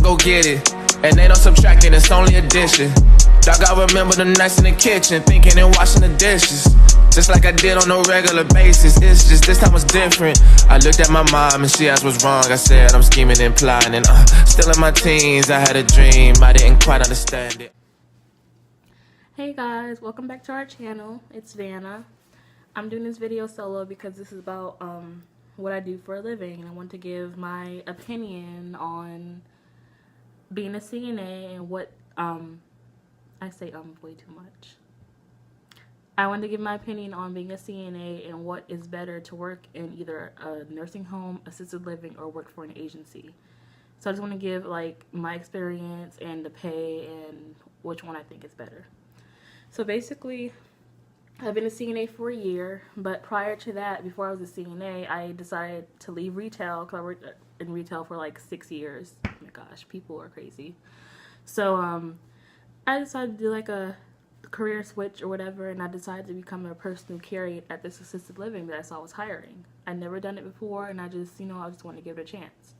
go get it. And they don't subtract it, it's only addition. Dog, I remember the nights in the kitchen, thinking and washing the dishes. Just like I did on a regular basis, it's just this time was different. I looked at my mom and she asked what's wrong. I said I'm scheming and plotting, and still in my teens, I had a dream, I didn't quite understand it. Hey guys, welcome back to our channel. It's Vanna. I'm doing this video solo because this is about what I do for a living, and I want to give my opinion on being a CNA and what I say way too much. I want to give my opinion on being a CNA and what is better to work in either a nursing home, assisted living, or work for an agency. So I just want to give like my experience and the pay and which one I think is better. So basically, I've been a CNA for a year, but prior to that, before I was a CNA, I decided to leave retail because I worked in retail for like 6 years. Oh my gosh, people are crazy. So I decided to do like a career switch or whatever, and I decided to become a personal care aide at this assisted living that I saw was hiring. I'd never done it before, and I just wanted to give it a chance.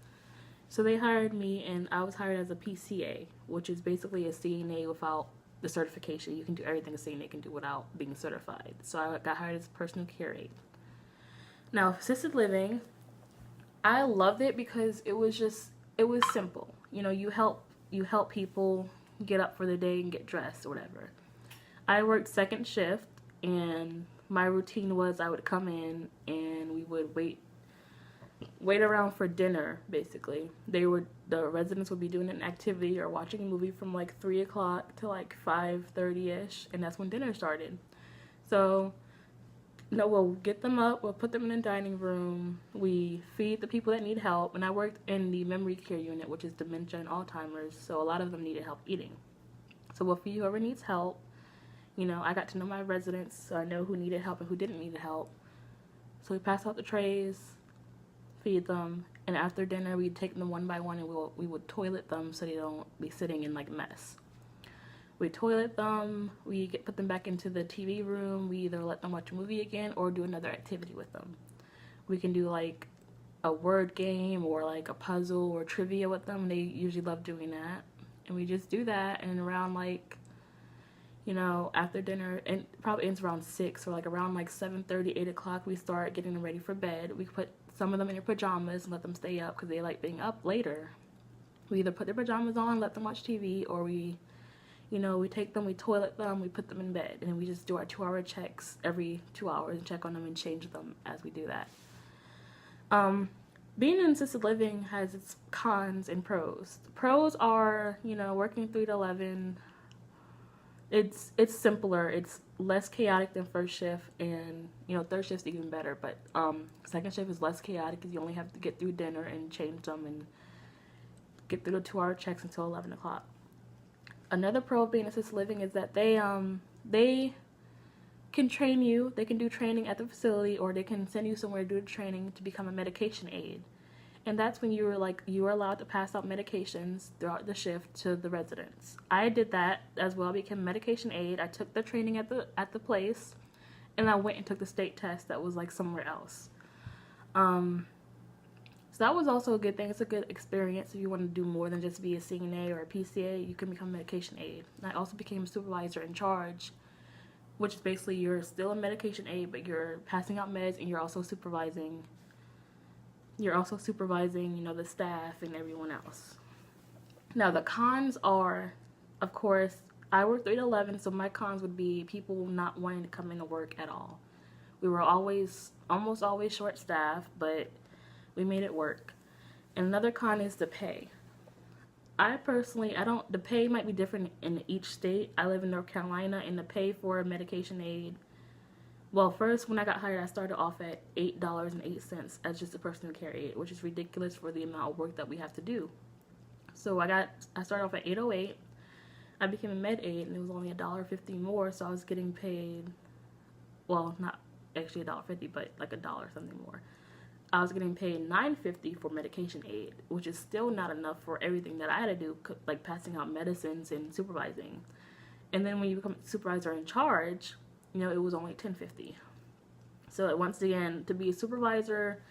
So they hired me, and I was hired as a PCA, which is basically a CNA without the certification. You can do everything a CNA can do without being certified. So I got hired as a personal care aide. Now, assisted living, I loved it because it was simple. You know, you help people get up for the day and get dressed or whatever. I worked second shift, and my routine was I would come in and we would wait around for dinner. Basically, the residents would be doing an activity or watching a movie from like 3 o'clock to like 5:30ish, and that's when dinner started. So we'll get them up, we'll put them in the dining room, we feed the people that need help. And I worked in the memory care unit, which is dementia and Alzheimer's, so a lot of them needed help eating. So we'll feed whoever needs help. You know, I got to know my residents, so I know who needed help and who didn't need help. So we pass out the trays, feed them, and after dinner we'd take them one by one and we would toilet them so they don't be sitting in like a mess. We toilet them, put them back into the TV room, we either let them watch a movie again or do another activity with them. We can do like a word game or like a puzzle or trivia with them. They usually love doing that. And we just do that, and around like, after dinner, and probably ends around 6, or like around like 7:30, 8 o'clock, we start getting them ready for bed. We put some of them in their pajamas and let them stay up because they like being up later. We either put their pajamas on, let them watch TV, or we take them, we toilet them, we put them in bed, and we just do our 2-hour checks every 2 hours and check on them and change them as we do that. Being in assisted living has its cons and pros. The pros are, working 3 to 11. It's simpler. It's less chaotic than first shift, and third shift's even better. But second shift is less chaotic because you only have to get through dinner and change them and get through the 2-hour checks until 11 o'clock. Another pro of being assisted living is that they can train you. They can do training at the facility, or they can send you somewhere to do the training to become a medication aide. And that's when you are allowed to pass out medications throughout the shift to the residents. I did that as well. I became a medication aide. I took the training at the place, and I went and took the state test that was like somewhere else. So that was also a good thing. It's a good experience if you want to do more than just be a CNA or a PCA. You can become a medication aide. And I also became a supervisor in charge, which is basically you're still a medication aide, but you're passing out meds and you're also supervising. The staff and everyone else. Now, the cons are, of course, I work 3 to 11, so my cons would be people not wanting to come into work at all. We were almost always short-staffed, but we made it work. And another con is the pay. The pay might be different in each state. I live in North Carolina, and the pay for a medication aide, well, first, when I got hired, I started off at $8.08 as just a personal care aide, which is ridiculous for the amount of work that we have to do. So I started off at $8.08. I became a med aide, and it was only $1.50 more, so I was getting paid, well, not actually $1.50, but like $1 something more. I was getting paid $9.50 for medication aide, which is still not enough for everything that I had to do, like passing out medicines and supervising. And then when you become supervisor in charge, it was only $10.50. So once again, to be a supervisor,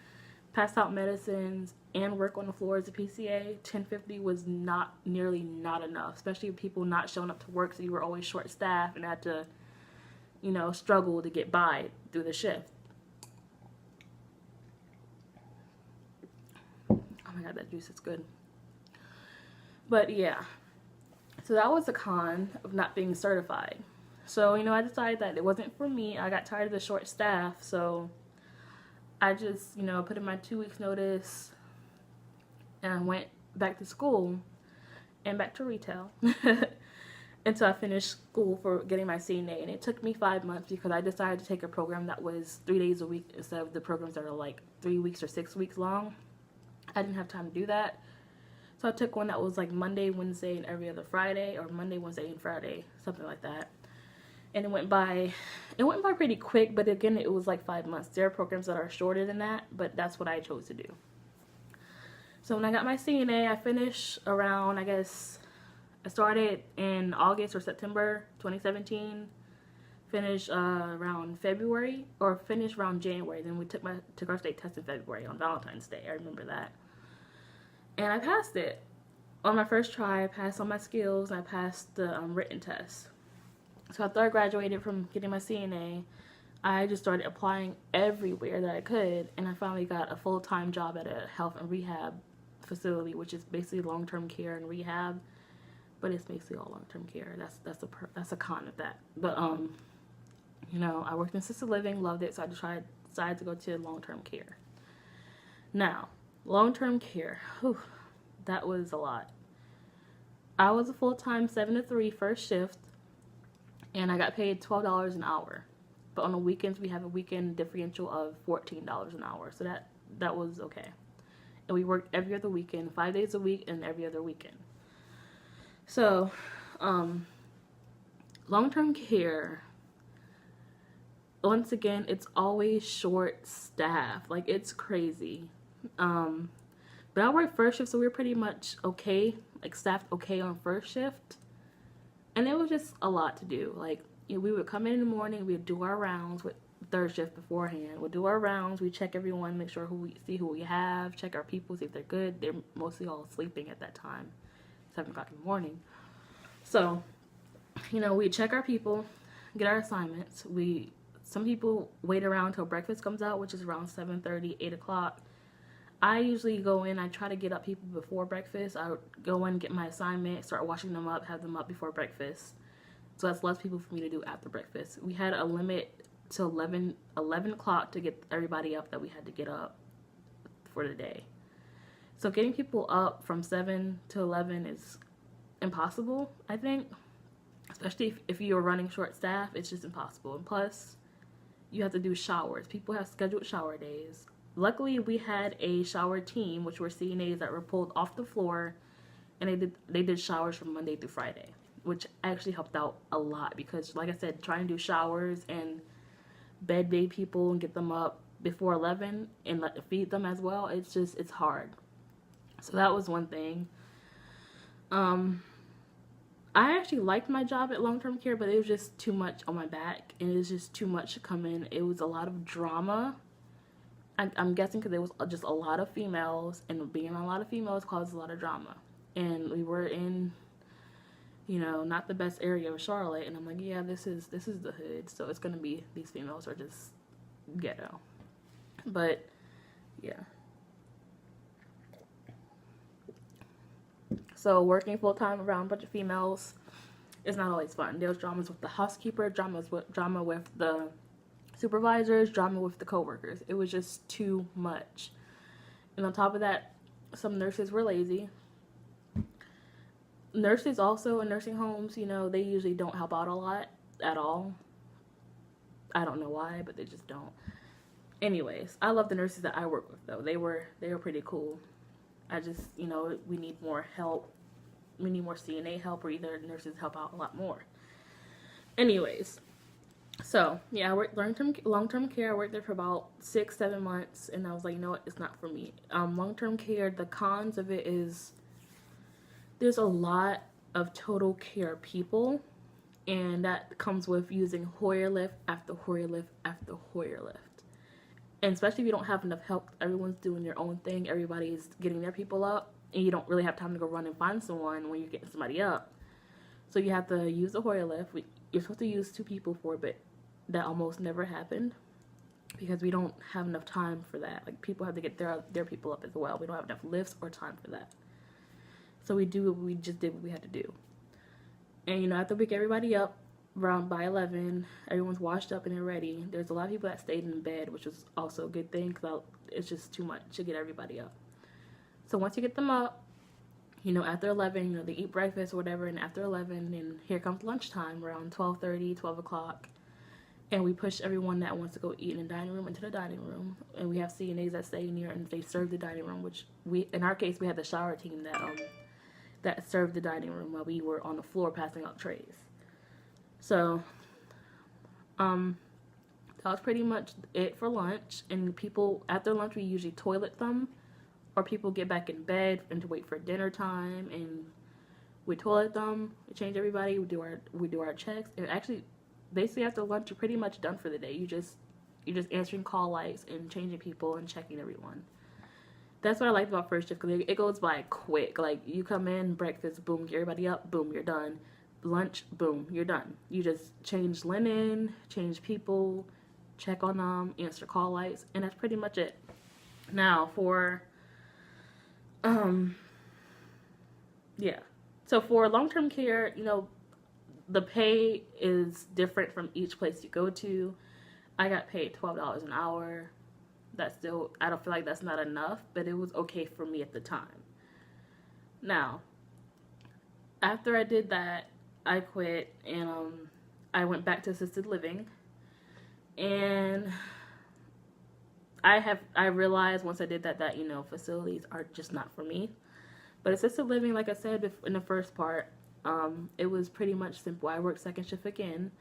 pass out medicines and work on the floor as a PCA, 1050 was not enough, especially with people not showing up to work, so you were always short staffed and had to, you know, struggle to get by through the shift. Oh my god, that juice is good. But yeah, so that was a con of not being certified. So, you know, I decided that it wasn't for me. I got tired of the short staff, so I just, you know, put in my 2 weeks notice and I went back to school and back to retail until I finished school for getting my CNA. And it took me 5 months because I decided to take a program that was 3 days a week instead of the programs that are like 3 weeks or 6 weeks long. I didn't have time to do that. So I took one that was like Monday, Wednesday, and every other Friday, or Monday, Wednesday, and Friday, something like that. And it went by pretty quick, but again, it was like 5 months. There are programs that are shorter than that, but that's what I chose to do. So when I got my CNA, I finished around, I guess, I started in August or September 2017, finished around February, or finished around January. Then we took our state test in February on Valentine's Day. I remember that. And I passed it. On my first try, I passed all my skills, and I passed the written test. So after I graduated from getting my CNA, I just started applying everywhere that I could, and I finally got a full-time job at a health and rehab facility, which is basically long-term care and rehab, but it's basically all long-term care. That's a con of that. But you know, I worked in assisted living, loved it, so I decided to go to long-term care. Now, long-term care, whew, that was a lot. I was a full-time 7 to 3 first shift, and I got paid $12 an hour. But on the weekends, we have a weekend differential of $14 an hour, so that was okay. And we worked every other weekend, 5 days a week, and every other weekend. So, long-term care, once again, it's always short staff. Like, it's crazy. But I worked first shift, so we were pretty much okay, like staffed okay on first shift. And it was just a lot to do. Like, you know, we would come in the morning, we'd do our rounds with third shift beforehand. We'd do our rounds, we check everyone, make sure see who we have, check our people, see if they're good. They're mostly all sleeping at that time, 7 o'clock in the morning. So, you know, we check our people, get our assignments. Some people wait around till breakfast comes out, which is around 7:30, 8 o'clock. I usually go in, I try to get up people before breakfast. I would go in, get my assignment, start washing them up, have them up before breakfast. So that's less people for me to do after breakfast. We had a limit to 11 o'clock to get everybody up that we had to get up for the day. So getting people up from 7 to 11 is impossible, I think. Especially if you're running short staff, it's just impossible. And plus, you have to do showers. People have scheduled shower days. Luckily, we had a shower team, which were CNAs that were pulled off the floor, and they did showers from Monday through Friday, which actually helped out a lot because, like I said, trying to do showers and bed day people and get them up before 11 and feed them as well, it's hard. So that was one thing. I actually liked my job at long-term care, but it was just too much on my back, and it was just too much to come in. It was a lot of drama. I'm guessing because there was just a lot of females, and being around a lot of females causes a lot of drama. And we were in, you know, not the best area of Charlotte, and I'm like, yeah, this is the hood, so it's gonna be, these females are just ghetto. But yeah. So working full-time around a bunch of females is not always fun. There was dramas with the housekeeper, drama with the supervisors, drama with the coworkers. It was just too much. And on top of that, some nurses were lazy. Nurses also in nursing homes, you know, they usually don't help out a lot at all. I don't know why, but they just don't. Anyways, I love the nurses that I work with, though. They were pretty cool. I just, you know, we need more help. We need more CNA help, or either nurses help out a lot more. Anyways, so yeah, I worked long-term care. I worked there for about 6-7 months, and I was like, you know what, it's not for me. Long-term care, the cons of it is there's a lot of total care people, and that comes with using Hoyer lift after Hoyer lift after Hoyer lift. And especially if you don't have enough help, everyone's doing their own thing, everybody's getting their people up, and you don't really have time to go run and find someone when you're getting somebody up. So you have to use the Hoyer lift. You're supposed to use 2 people for it, but that almost never happened because we don't have enough time for that. Like, people have to get their people up as well. We don't have enough lifts or time for that. So we just did what we had to do. And, you know, after we get everybody up, around by 11, everyone's washed up and they're ready. There's a lot of people that stayed in bed, which was also a good thing because it's just too much to get everybody up. So once you get them up, you know, after 11, you know, they eat breakfast or whatever, and after 11, and here comes lunchtime around 12:30, 12 o'clock. And we push everyone that wants to go eat in the dining room into the dining room. And we have CNAs that stay near and they serve the dining room, which in our case, we had the shower team that served the dining room while we were on the floor passing out trays. So, that was pretty much it for lunch. And people, after lunch, we usually toilet them, or people get back in bed and to wait for dinner time, and we toilet them, we change everybody, we do our checks, and actually, basically after lunch, you're pretty much done for the day. You're just answering call lights and changing people and checking everyone. That's what I liked about first shift, because it goes by quick. Like, you come in, breakfast, boom, get everybody up, boom, you're done. Lunch, boom, you're done. You just change linen, change people, check on them, answer call lights, and that's pretty much it. Now yeah. So for long-term care, you know, the pay is different from each place you go to. I got paid $12 an hour. That's still, I don't feel like that's not enough, but it was okay for me at the time. Now, after I did that, I quit, and I went back to assisted living, and I realized once I did that, you know, facilities are just not for me. But assisted living, like I said in the first part, it was pretty much simple. I worked second shift again,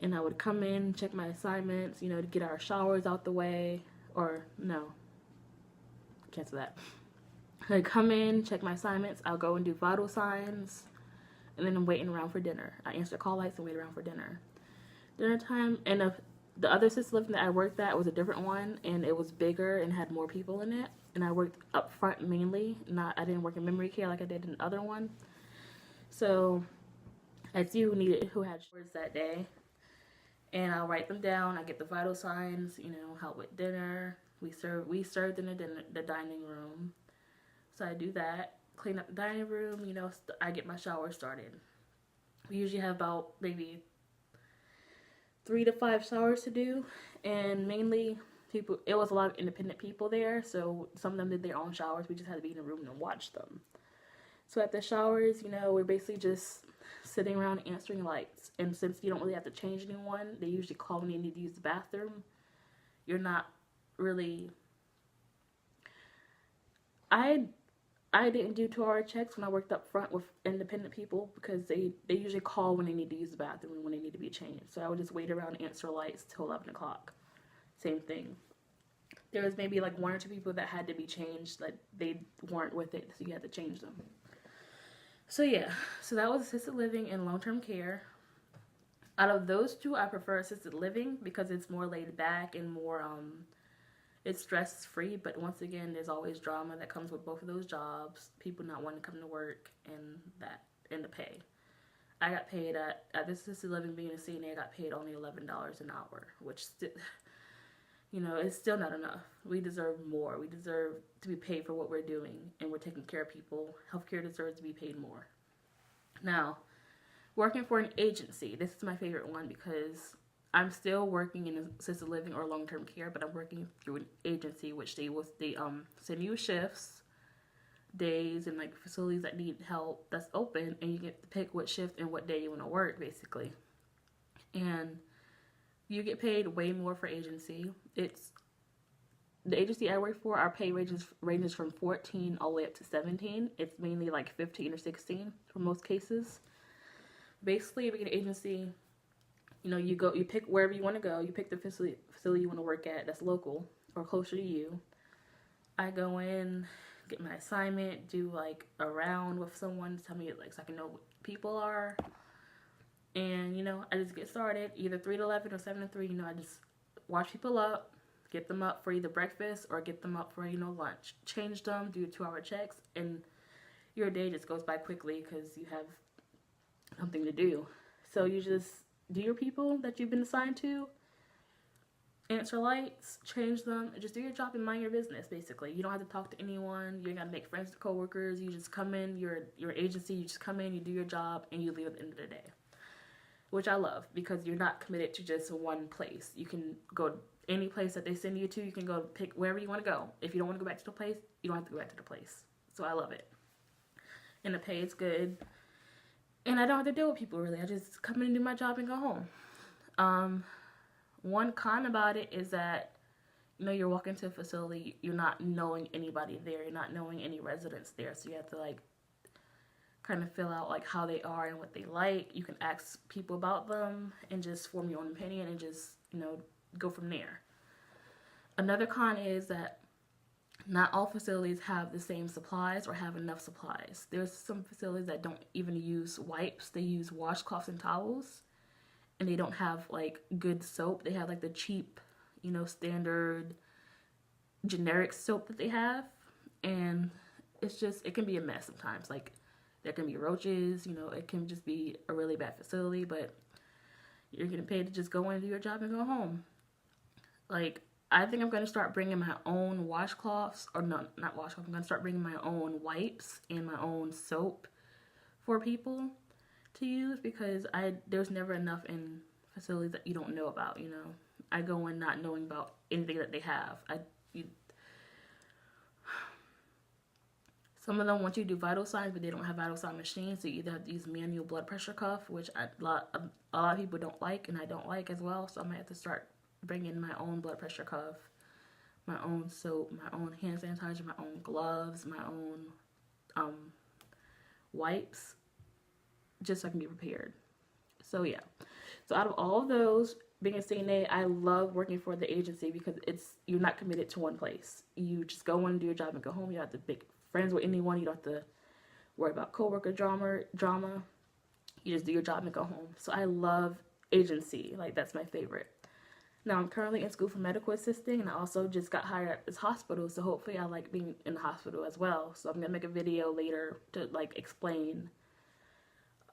and I would come in, check my assignments, you know, to get our showers out the way, or no, cancel that. I'd come in, check my assignments, I'll go and do vital signs, and then I'm waiting around for dinner. I answer call lights and wait around for dinner. Dinner time, and the other assisted living that I worked at was a different one, and it was bigger and had more people in it. And I worked up front mainly. I didn't work in memory care like I did in the other one. So I see who had showers that day, and I'll write them down. I get the vital signs, you know, help with dinner. We served in the dining room, so I do that. Clean up the dining room, you know. I get my shower started. We usually have about maybe 3 to 5 showers to do, and mainly it was a lot of independent people there, so some of them did their own showers. We just had to be in a room and watch them. So at the showers, you know, we're basically just sitting around answering lights, and since you don't really have to change anyone, they usually call when you need to use the bathroom. You're not really, I didn't do 2-hour checks when I worked up front with independent people, because they usually call when they need to use the bathroom and when they need to be changed. So I would just wait around and answer lights till 11 o'clock. Same thing. There was maybe like 1 or 2 people that had to be changed, like they weren't with it, so you had to change them. So yeah, so that was assisted living and long-term care. Out of those 2, I prefer assisted living because it's more laid back and more, it's stress-free, but once again, there's always drama that comes with both of those jobs. People not wanting to come to work, and the pay. I got paid at this assisted living, being a CNA, I got paid only $11 an hour, which still, you know, it's still not enough. We deserve more. We deserve to be paid for what we're doing, and we're taking care of people. Healthcare deserves to be paid more. Now, working for an agency, this is my favorite one because I'm still working in assisted living or long-term care, but I'm working through an agency, which they send you shifts, days, and like facilities that need help that's open, and you get to pick what shift and what day you want to work, basically. And you get paid way more for agency. It's the agency I work for, our pay ranges from 14 all the way up to 17. It's mainly like 15 or 16 for most cases. Basically, being an agency, you know, you pick wherever you want to go. You pick the facility you want to work at that's local or closer to you. I go in, get my assignment, do like a round with someone to tell me, like, so I can know what people are. And, you know, I just get started, either 3 to 11 or 7 to 3. You know, I just watch people up, Get them up for either breakfast or get them up for, you know, lunch. Change them, do 2-hour checks, and your day just goes by quickly because you have something to do. So you just do your people that you've been assigned to, answer lights, change them, and just do your job and mind your business, basically. You don't have to talk to anyone. You ain't got to make friends with coworkers. You just come in, your agency, you just come in, you do your job, and you leave at the end of the day. Which I love, because you're not committed to just one place. You can go any place that they send you to. You can go pick wherever you want to go. If you don't want to go back to the place, you don't have to go back to the place. So I love it. And the pay is good. And I don't have to deal with people, really. I just come in and do my job and go home. One con about it is that, you know, you're walking to a facility, you're not knowing anybody there. You're not knowing any residents there. So you have to, like, kind of fill out, like, how they are and what they like. You can ask people about them and just form your own opinion and just, you know, go from there. Another con is that not all facilities have the same supplies or have enough supplies. There's some facilities that don't even use wipes. They use washcloths and towels. And they don't have, like, good soap. They have, like, the cheap, you know, standard generic soap that they have. And it's just, it can be a mess sometimes. Like, there can be roaches, you know, it can just be a really bad facility, but you're getting paid to just go in and do your job and go home. Like, I think I'm going to start bringing my own washcloths, or no, not washcloths, I'm going to start bringing my own wipes and my own soap for people to use, because there's never enough in facilities that you don't know about, you know. I go in not knowing about anything that they have. Some of them want you to do vital signs, but they don't have vital sign machines, so you either have to use manual blood pressure cuff, which a lot of people don't like, and I don't like as well, so I might have to start bringing my own blood pressure cuff, my own soap, my own hand sanitizer, my own gloves, my own wipes, just so I can be prepared. So yeah. So out of all of those, being a CNA, I love working for the agency because you're not committed to one place. You just go in and do your job and go home. You don't have to make friends with anyone. You don't have to worry about coworker drama. You just do your job and go home. So I love agency. Like, that's my favorite. Now, I'm currently in school for medical assisting, and I also just got hired at this hospital, so hopefully I like being in the hospital as well. So I'm going to make a video later to, like, explain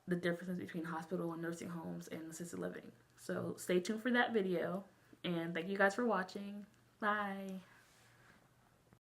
the differences between hospital and nursing homes and assisted living. So stay tuned for that video, and thank you guys for watching. Bye.